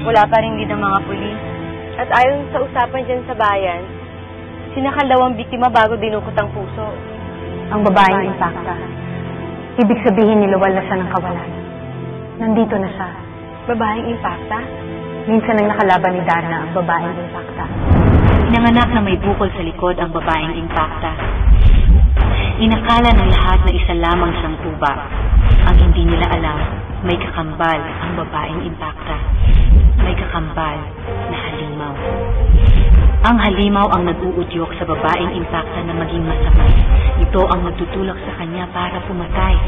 Wala pa rin din ang mga pulis. At ayon sa usapan dyan sa bayan, sinakal daw ang biktima bago dinukot ang puso. Ang babaeng impacta. Ibig sabihin niluwal na siya ng kawalan. Nandito na siya. Babaeng impacta? Minsan ang nakalaban ni Darna ang babaeng impacta. Nanganak na may bukol sa likod ang babaeng impacta. Inakala ng lahat na isa lamang siyang tuba. Ang hindi nila alam, may kakambal ang babaeng impacta. May kakambal na halimaw. Ang halimaw ang nag-uudyok sa babaeng impacta na maging masama. Ito ang nagtutulak sa kanya para pumatay.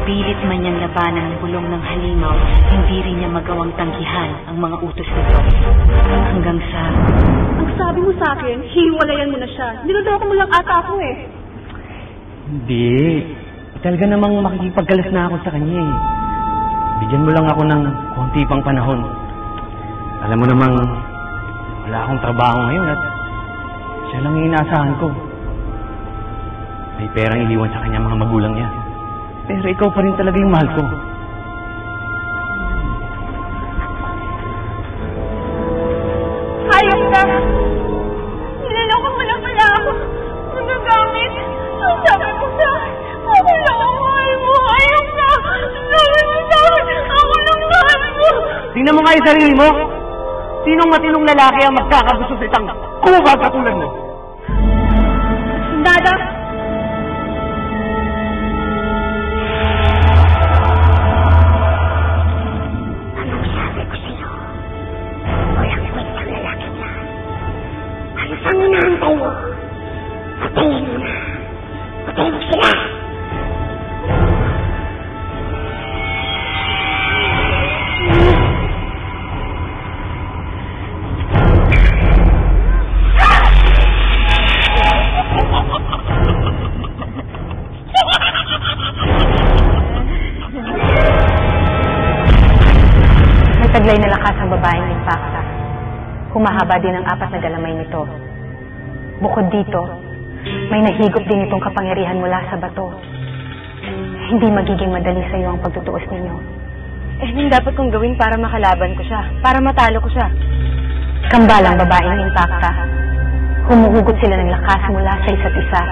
Pilit man niyang labanan ang bulong ng halimaw, hindi rin niya magawang tanggihan ang mga utos nito. Hanggang sa... Ang sabi mo sa akin, hiwalayan mo na siya. Nilodoko mo lang ata ako eh. Hindi. Talaga namang makikipagkalas na ako sa kanya eh. Bigyan mo lang ako ng konti pang panahon. Alam mo namang wala akong trabaho ngayon at siya lang yung inaasahan ko. May perang iniwan sa kanya mga magulang niya. Pero ikaw pa rin talaga yung mahal ko. Hayop ka! Niloloko mo lang pala ako. Nagagamit. Ang sabi mo sa akin, ako lang ang mahal mo. Hayop ka! Sabi mo sa akin, ako lang mahal mo. Tingnan mo nga yung sarili mo. Sinong matinong lalaki ang magkakagusto sa isang kumabag katulad mo? Nada! Anong sabi ko sa'yo? Walang kwenta ang lalaki niya. Ano pang inaantay mo? Patayin mo na. Patayin mo sila. Taglay na lakas ang babaeng impacta. Humahaba din ang 4 na galamay nito. Bukod dito, may nahigop din itong kapangyarihan mula sa bato. Hindi magiging madali sa iyo ang pagtutuos ninyo. Eh, anong dapat kong gawin para makalaban ko siya? Para matalo ko siya? Kambal ang babaeng impacta. Humuhugot sila ng lakas mula sa isa't isa.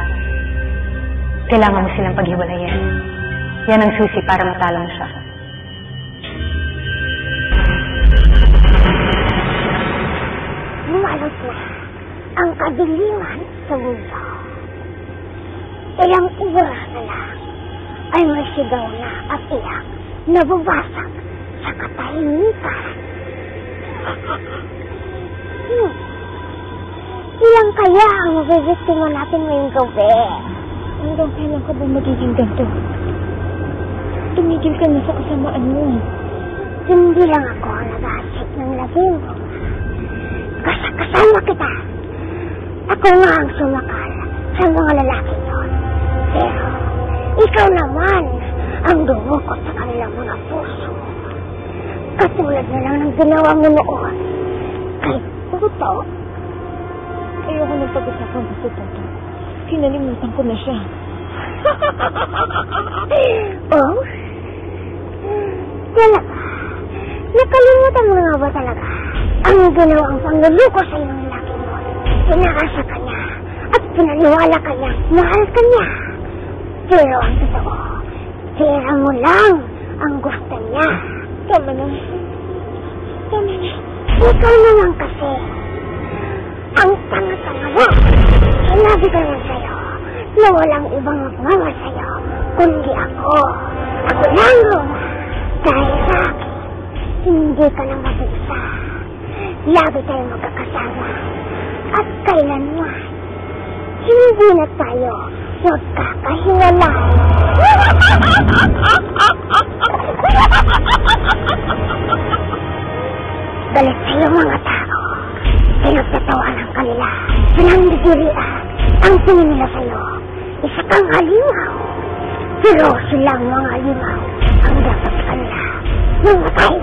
Kailangan mo silang paghiwalayin. Yan ang susi para matalo mo siya. Lumalot na ang kadiliman sa mundo. Ilang oras na lang ay may sigaw na at iyak na bubasag sa katahimikan. Ilang kaya ang mabibiktima natin ngayong gabi? Hanggang kailan ka ba magiging ganito? Tumigil ka na sa kasamaan mo. Hindi lang ako ang nag-aasik ng labing mo. Kasama kita. Ako nga ang sumakal sa mga lalaki doon. Pero, ikaw naman ang dumukot sa kanilang mga puso. Katulad na lang ng ginawa mo noon. Kay Toto. Ayoko nang pag-usapan mo si Toto. Kinalimutan ko na siya. Oh? Talaga? Nakalimutan mo nga ba talaga ang ginawang pangluluko sa iyong lalaki mo? Pinakasa ka niya at pinaniwala ka niya, mahal ka niya. Pero ang totoo, pera mo lang ang gusto niya. Tama na. Tama na. Ikaw naman kasi ang tanga-tanga mo. Sinabi ko lang sa'yo na walang ibang magmama sa'yo kundi ako. Ako lang, Roma. Dahil sa akin, hindi ka na mag-isa. Lagi tayong magkakasama. At kailanman, hindi na tayo magkakahiwalay. Galit sa'yo mga tao. Pinagtatawanan ang kanila. Pinanggigirian. Ang tingin nila sa'yo. Isa kang halimaw. Pero silang mga halimaw ang dapat kanila. Mamatay.